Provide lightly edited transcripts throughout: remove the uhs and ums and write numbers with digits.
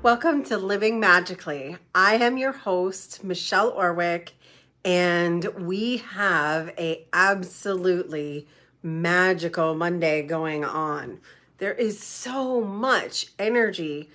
Welcome to Living Magically. I am your host, Michelle Orwick, and we have a absolutely magical Monday going on. There is so much energy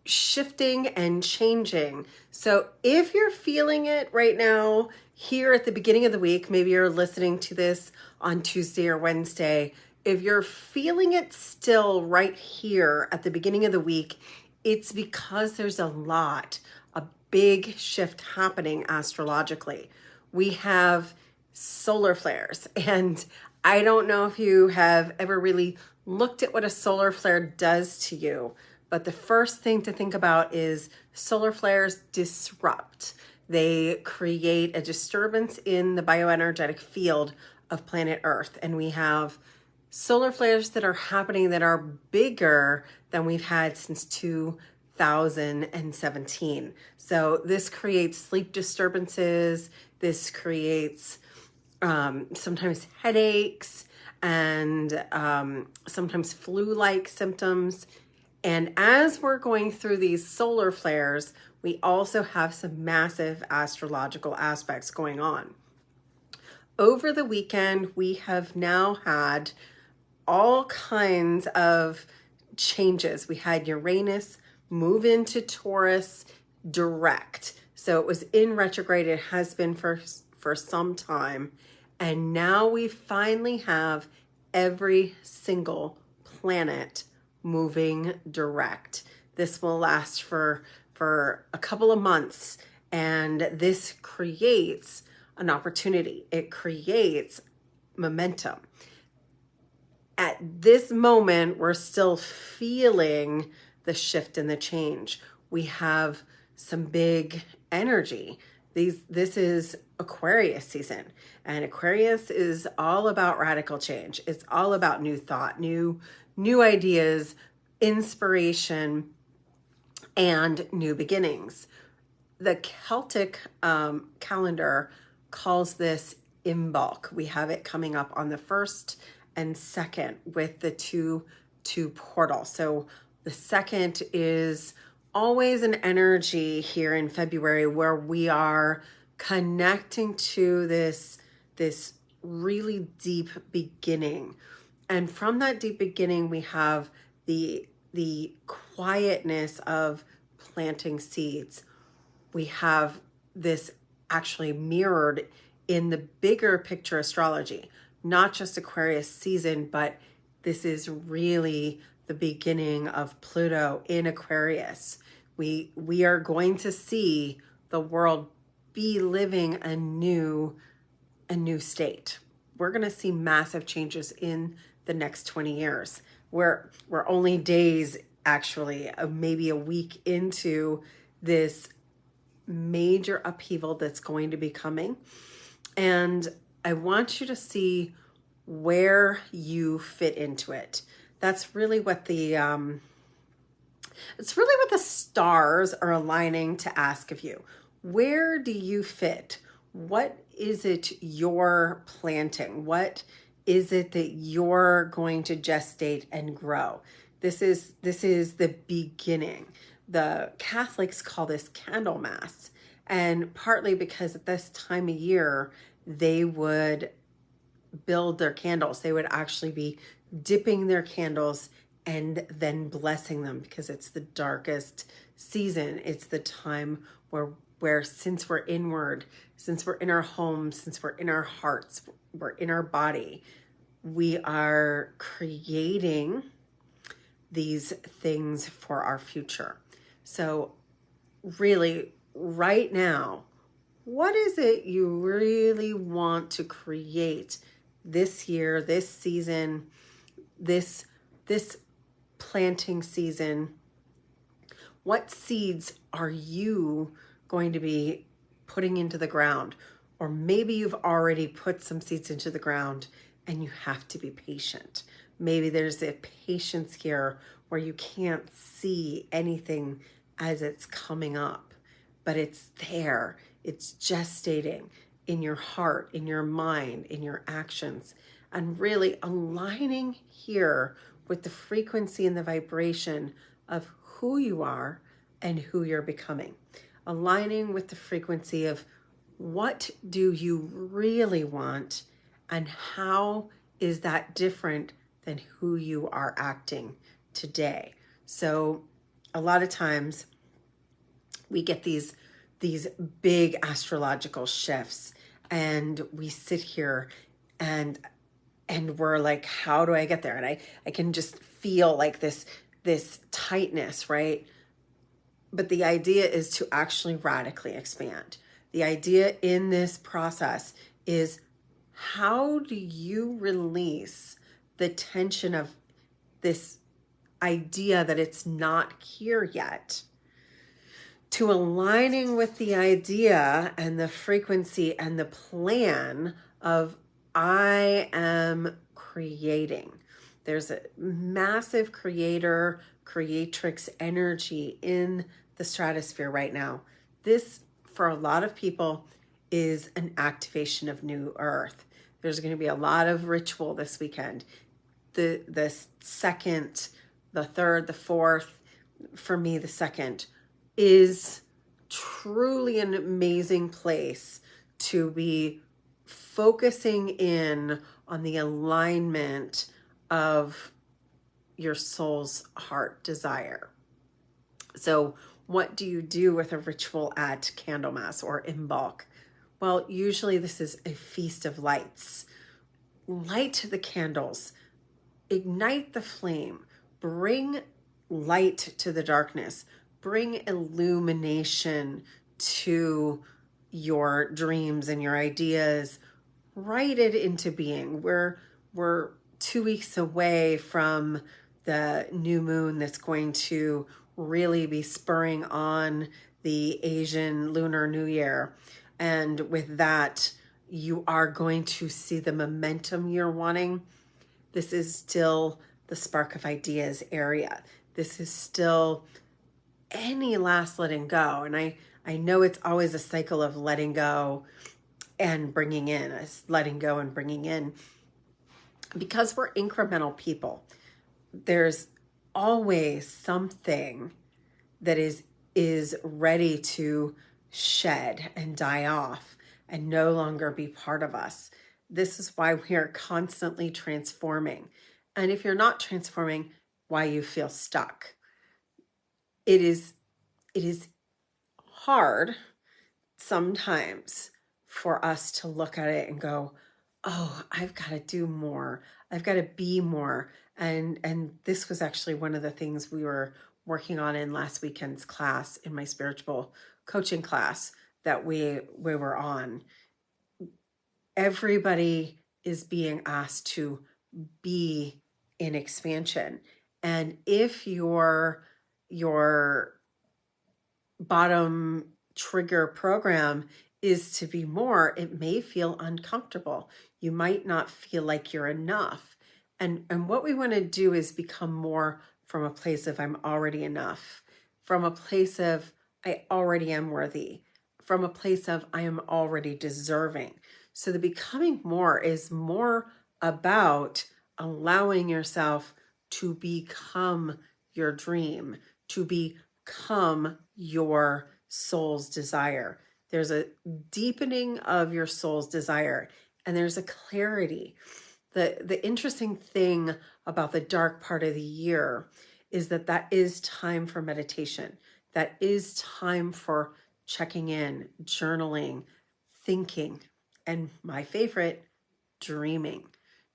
shifting and changing. So if you're feeling it right now, here at the beginning of the week, maybe you're listening to this on Tuesday or Wednesday, if you're feeling it still right here at the beginning of the week, it's because there's a big shift happening astrologically. We have solar flares, and I don't know if you have ever really looked at what a solar flare does to you, but the first thing to think about is solar flares disrupt. They create a disturbance in the bioenergetic field of planet Earth, and we have solar flares that are happening that are bigger than we've had since 2017. So this creates sleep disturbances. This creates sometimes headaches and sometimes flu-like symptoms. And as we're going through these solar flares, we also have some massive astrological aspects going on. Over the weekend, we have now had all kinds of changes. We had Uranus move into Taurus direct. So it was in retrograde. It has been for some time. And now we finally have every single planet moving direct. This will last for a couple of months. And this creates an opportunity. It creates momentum. At this moment, we're still feeling the shift and the change. We have some big energy. This is Aquarius season, and Aquarius is all about radical change. It's all about new thought, new ideas, inspiration, and new beginnings. The Celtic calendar calls this Imbolc. We have it coming up on the 1st and 2nd with the two portal. So the 2nd is always an energy here in February where we are connecting to this really deep beginning. And from that deep beginning, we have the quietness of planting seeds. We have this actually mirrored in the bigger picture astrology. Not just Aquarius season, but this is really the beginning of Pluto in Aquarius. We are going to see the world be living a new state. We're going to see massive changes in the next 20 years. We're only days, actually, maybe a week into this major upheaval that's going to be coming. And I want you to see where you fit into it. That's really what the stars are aligning to ask of you. Where do you fit? What is it you're planting? What is it that you're going to gestate and grow? This is the beginning. The Catholics call this Candlemas, and partly because at this time of year they would build their candles. They would actually be dipping their candles and then blessing them because it's the darkest season. It's the time where since we're inward, since we're in our homes, since we're in our hearts, we're in our body, we are creating these things for our future. So really, right now, what is it you really want to create this year, this season, this planting season? What seeds are you going to be putting into the ground? Or maybe you've already put some seeds into the ground and you have to be patient. Maybe there's a patience here where you can't see anything as it's coming up, but it's there. It's gestating in your heart, in your mind, in your actions, and really aligning here with the frequency and the vibration of who you are, and who you're becoming. Aligning with the frequency of what do you really want and how is that different than who you are acting today. So a lot of times we get these big astrological shifts and we sit here and we're like, how do I get there? And I can just feel like this tightness, right? But the idea is to actually radically expand. The idea in this process is, how do you release the tension of this idea that it's not here yet, to aligning with the idea and the frequency and the plan of I am creating. There's a massive creatrix energy in the stratosphere right now. This, for a lot of people, is an activation of new earth. There's going to be a lot of ritual this weekend. The second, the third, the fourth, for me, the second, is truly an amazing place to be focusing in on the alignment of your soul's heart desire. So what do you do with a ritual at Candlemas or Imbolc? Well, usually this is a feast of lights. Light the candles, ignite the flame, bring light to the darkness, bring illumination to your dreams and your ideas. Write it into being. We're 2 weeks away from the new moon that's going to really be spurring on the Asian Lunar New Year. And with that, you are going to see the momentum you're wanting. This is still the spark of ideas area. This is still any last letting go. And I know it's always a cycle of letting go and bringing in, letting go and bringing in. Because we're incremental people, there's always something that is ready to shed and die off and no longer be part of us. This is why we are constantly transforming. And if you're not transforming, why you feel stuck. It is hard sometimes for us to look at it and go, oh, I've got to do more. I've got to be more. And this was actually one of the things we were working on in last weekend's class, in my spiritual coaching class that we were on. Everybody is being asked to be in expansion. And if your bottom trigger program is to be more, it may feel uncomfortable. You might not feel like you're enough. And what we want to do is become more from a place of I'm already enough, from a place of I already am worthy, from a place of I am already deserving. So the becoming more is more about allowing yourself to become your dream, to become your soul's desire. There's a deepening of your soul's desire, and there's a clarity. The interesting thing about the dark part of the year is that is time for meditation. That is time for checking in, journaling, thinking, and my favorite, dreaming.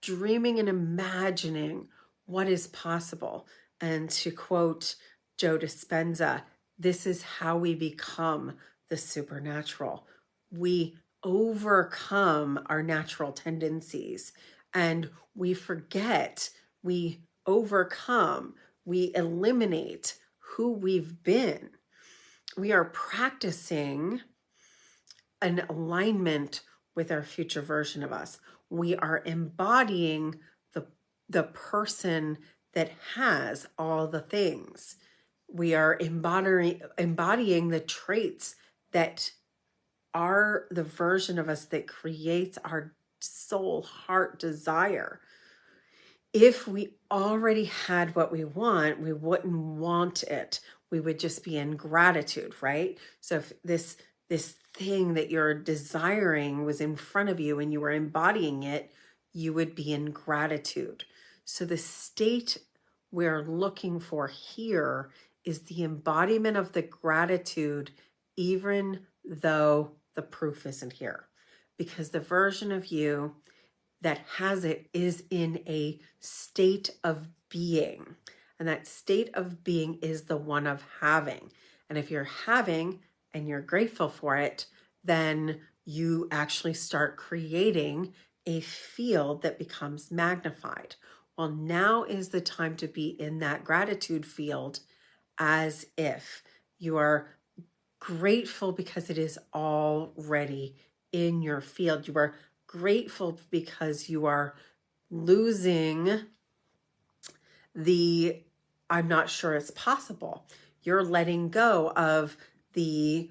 Dreaming and imagining what is possible. And to quote Joe Dispenza, this is how we become the supernatural. We overcome our natural tendencies and we forget, we overcome, we eliminate who we've been. We are practicing an alignment with our future version of us. We are embodying the person that has all the things. We are embodying the traits that are the version of us that creates our soul heart desire. If we already had what we want, we wouldn't want it. we would just be in gratitude, right? So if this thing that you're desiring was in front of you and you were embodying it, you would be in gratitude. So the state we're looking for here is the embodiment of the gratitude, even though the proof isn't here. Because the version of you that has it is in a state of being. And that state of being is the one of having. And if you're having and you're grateful for it, then you actually start creating a field that becomes magnified. Well, now is the time to be in that gratitude field, as if you are grateful because it is already in your field. You are grateful because you are losing the I'm not sure it's possible. You're letting go of the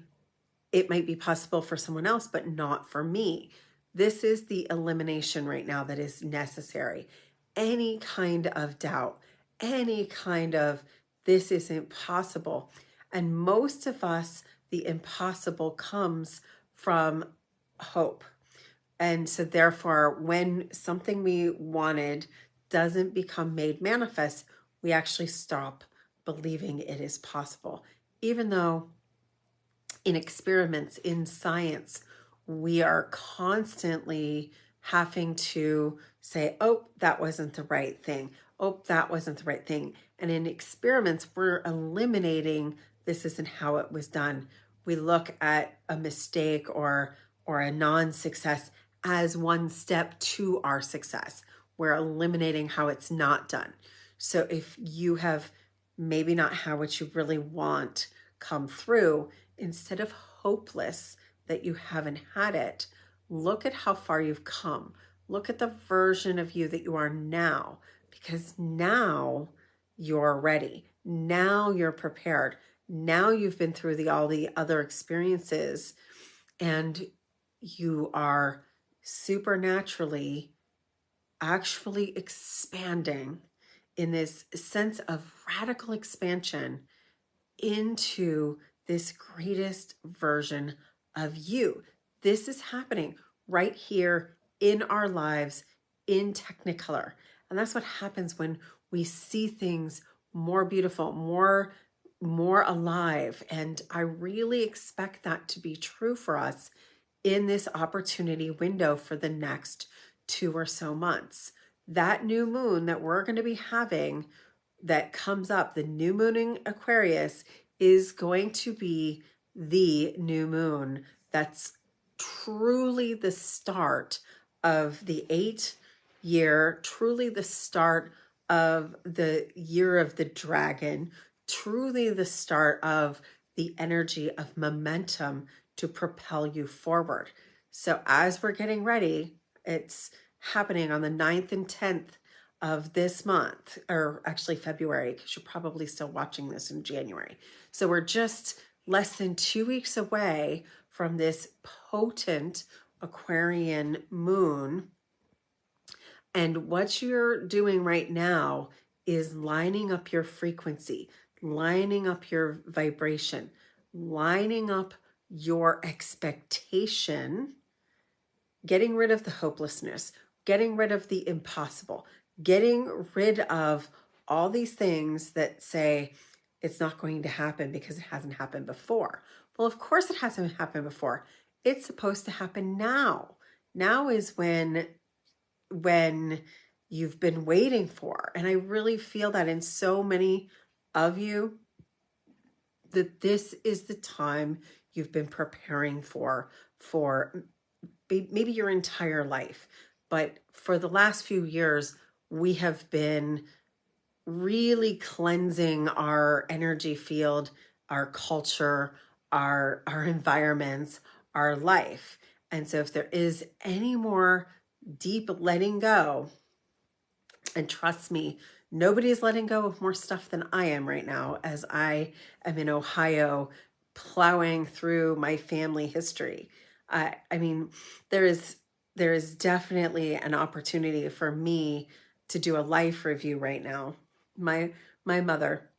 it might be possible for someone else, but not for me. This is the elimination right now that is necessary. Any kind of doubt, any kind of this isn't possible. And most of us, the impossible comes from hope. And so therefore, when something we wanted doesn't become made manifest, we actually stop believing it is possible. Even though in experiments, in science, we are constantly having to say, oh, that wasn't the right thing. Oh, that wasn't the right thing. And in experiments, we're eliminating this isn't how it was done. We look at a mistake or a non-success as one step to our success. We're eliminating how it's not done. So if you have maybe not had what you really want come through, instead of hopeless that you haven't had it, look at how far you've come. Look at the version of you that you are now, because now you're ready. Now you're prepared. Now you've been through all the other experiences, and you are supernaturally actually expanding in this sense of radical expansion into this greatest version of you. This is happening right here in our lives in Technicolor. And that's what happens when we see things more beautiful, more alive. And I really expect that to be true for us in this opportunity window for the next 2 or so months. That new moon that we're going to be having that comes up, the new moon in Aquarius, is going to be the new moon that's truly the start of the 8-year, truly the start of the year of the dragon, truly the start of the energy of momentum to propel you forward. So as we're getting ready, it's happening on the 9th and 10th of this month, or actually February, because you're probably still watching this in January. So we're just less than 2 weeks away from this potent Aquarian moon. And what you're doing right now is lining up your frequency, lining up your vibration, lining up your expectation, getting rid of the hopelessness, getting rid of the impossible, getting rid of all these things that say it's not going to happen because it hasn't happened before. Well, of course it hasn't happened before. It's supposed to happen now. Now is when you've been waiting for. And I really feel that in so many of you, that this is the time you've been preparing for maybe your entire life. But for the last few years, we have been really cleansing our energy field, our culture, our environments, our life. And so if there is any more deep letting go, and trust me, nobody is letting go of more stuff than I am right now, as I am in Ohio plowing through my family history. I mean, there is definitely an opportunity for me to do a life review right now. My mother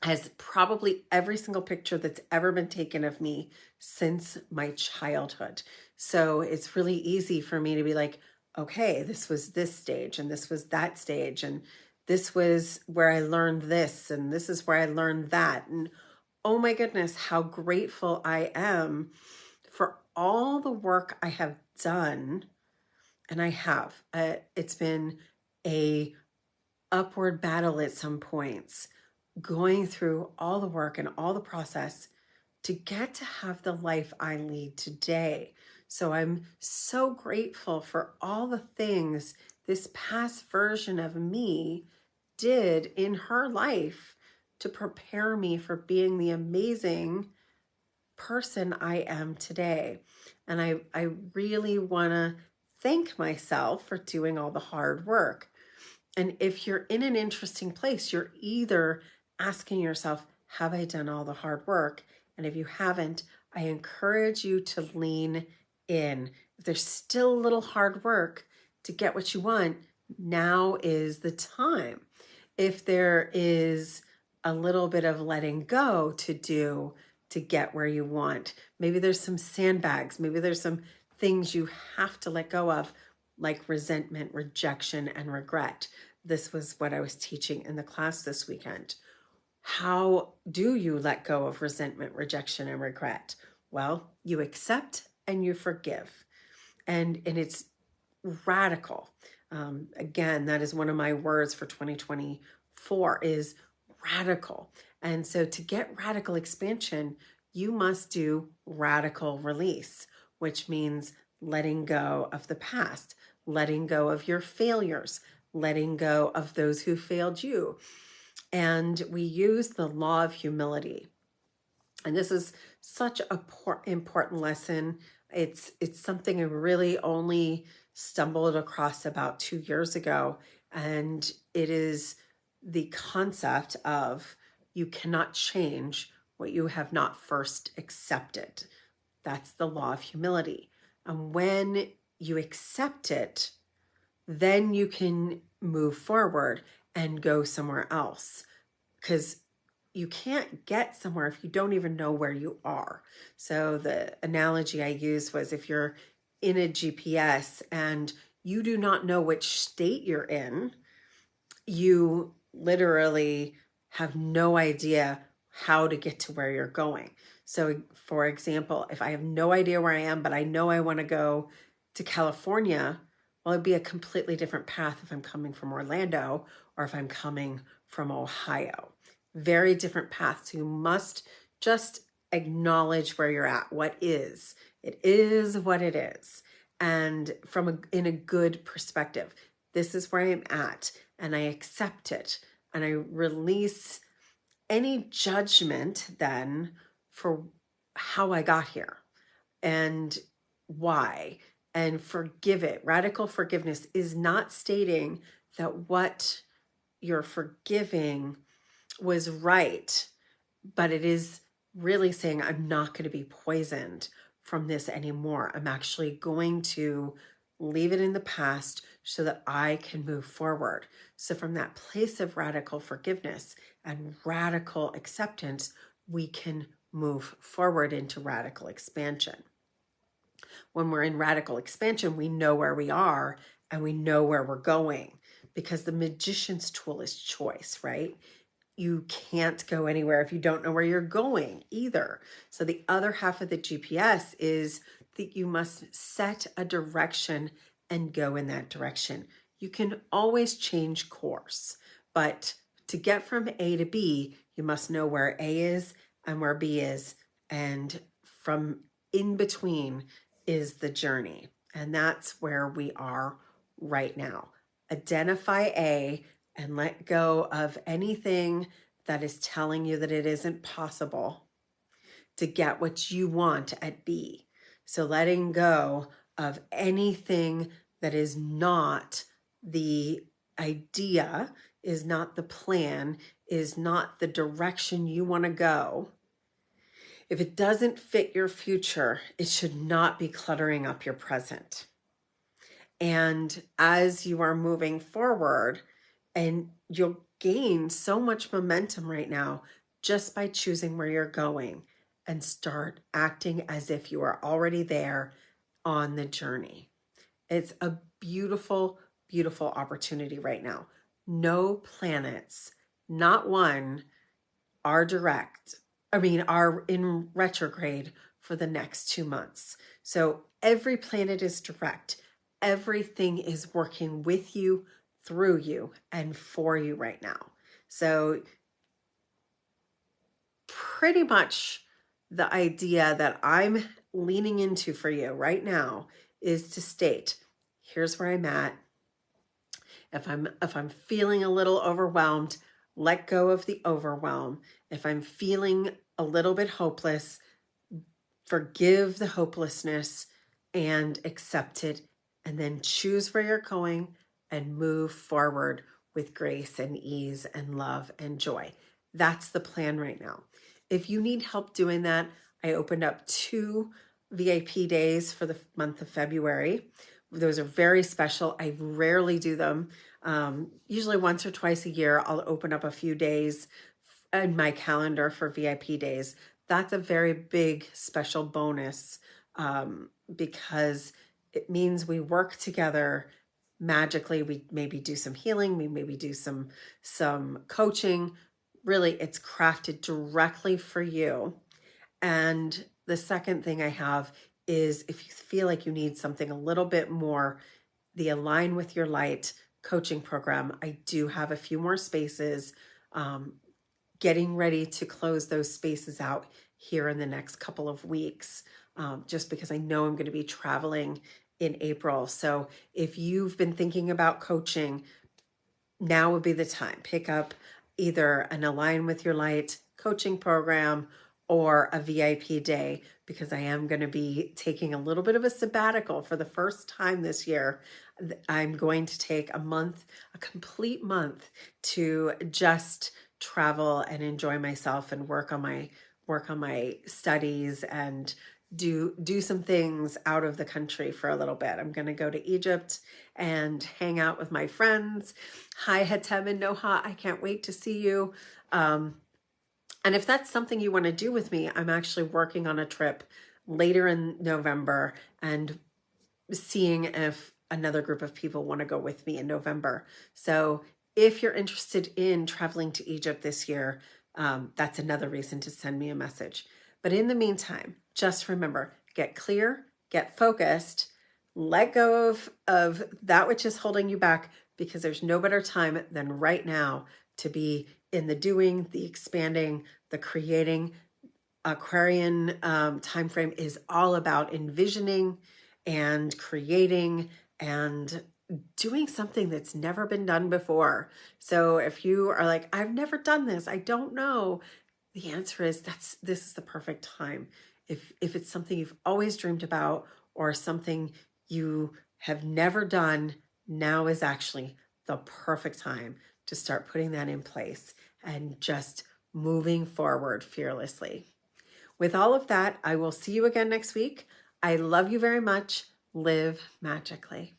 has probably every single picture that's ever been taken of me since my childhood. So it's really easy for me to be like, okay, this was this stage and this was that stage and this was where I learned this and this is where I learned that. And oh my goodness, how grateful I am for all the work I have done. And I have. It's been a upward battle at some points, going through all the work and all the process to get to have the life I lead today. So I'm so grateful for all the things this past version of me did in her life to prepare me for being the amazing person I am today. And I really want to thank myself for doing all the hard work. And if you're in an interesting place, you're either asking yourself, have I done all the hard work? And if you haven't, I encourage you to lean in. If there's still a little hard work to get what you want, now is the time. If there is a little bit of letting go to do to get where you want, maybe there's some sandbags, maybe there's some things you have to let go of, like resentment, rejection, and regret. This was what I was teaching in the class this weekend. How do you let go of resentment, rejection, and regret? Well, you accept and you forgive. And it's radical. Again, that is one of my words for 2024 is radical. And so to get radical expansion, you must do radical release, which means letting go of the past, letting go of your failures, letting go of those who failed you. And we use the law of humility. And this is such an important lesson. It's something I really only stumbled across about 2 years ago. And it is the concept of you cannot change what you have not first accepted. That's the law of humility. And when you accept it, then you can move forward and go somewhere else. Because you can't get somewhere if you don't even know where you are. So the analogy I used was if you're in a GPS and you do not know which state you're in, you literally have no idea how to get to where you're going. So for example, if I have no idea where I am, but I know I want to go to California, well, it'd be a completely different path if I'm coming from Orlando or if I'm coming from Ohio. Very different paths. You must just acknowledge where you're at. What is? It is what it is. And in a good perspective, this is where I'm at, and I accept it, and I release any judgment then for how I got here and why, and forgive it. Radical forgiveness is not stating that what you're forgiving was right, but it is really saying I'm not going to be poisoned from this anymore. I'm actually going to leave it in the past so that I can move forward. So from that place of radical forgiveness and radical acceptance, we can move forward into radical expansion. When we're in radical expansion, we know where we are and we know where we're going, because the magician's tool is choice, right? You can't go anywhere if you don't know where you're going either. So the other half of the GPS is that you must set a direction and go in that direction. You can always change course, but to get from A to B, you must know where A is and where B is, and from in between is the journey. And that's where we are right now. Identify A and let go of anything that is telling you that it isn't possible to get what you want at B. So letting go of anything that is not the idea, is not the plan, is not the direction you want to go. If it doesn't fit your future, it should not be cluttering up your present. And as you are moving forward, and you'll gain so much momentum right now just by choosing where you're going and start acting as if you are already there on the journey. It's a beautiful, beautiful opportunity right now. No planets, not one, are in retrograde for the next 2 months. So every planet is direct. Everything is working with you, through you, and for you right now. So pretty much the idea that I'm leaning into for you right now is to state, here's where I'm at. If I'm feeling a little overwhelmed, let go of the overwhelm. If I'm feeling a little bit hopeless, forgive the hopelessness and accept it, and then choose where you're going and move forward with grace and ease and love and joy. That's the plan right now. If you need help doing that, I opened up 2 VIP days for the month of February. Those are very special. I rarely do them. Usually once or twice a year, I'll open up a few days in my calendar for VIP days. That's a very big special bonus because it means we work together magically. We maybe do some healing, we maybe do some coaching. Really, it's crafted directly for you. And the second thing I have is, if you feel like you need something a little bit more, the Align with Your Light coaching program, I do have a few more spaces, getting ready to close those spaces out here in the next couple of weeks, just because I know I'm going to be traveling in April. So if you've been thinking about coaching, now would be the time. Pick up either an Align with Your Light coaching program or a VIP day, because I am going to be taking a little bit of a sabbatical for the first time this year. I'm going to take a month, a complete month, to just travel and enjoy myself and work on my studies and do some things out of the country for a little bit. I'm going to go to Egypt and hang out with my friends. Hi, Hatem and Noha. I can't wait to see you. And if that's something you want to do with me, I'm actually working on a trip later in November and seeing if another group of people want to go with me in November. So if you're interested in traveling to Egypt this year, that's another reason to send me a message. But in the meantime, just remember, get clear, get focused, let go of that which is holding you back, because there's no better time than right now to be in the doing, the expanding, the creating. Aquarian time frame is all about envisioning and creating and doing something that's never been done before. So if you are like, I've never done this, I don't know, the answer is this is the perfect time. If it's something you've always dreamed about or something you have never done, now is actually the perfect time to start putting that in place and just moving forward fearlessly. With all of that, I will see you again next week. I love you very much. Live magically.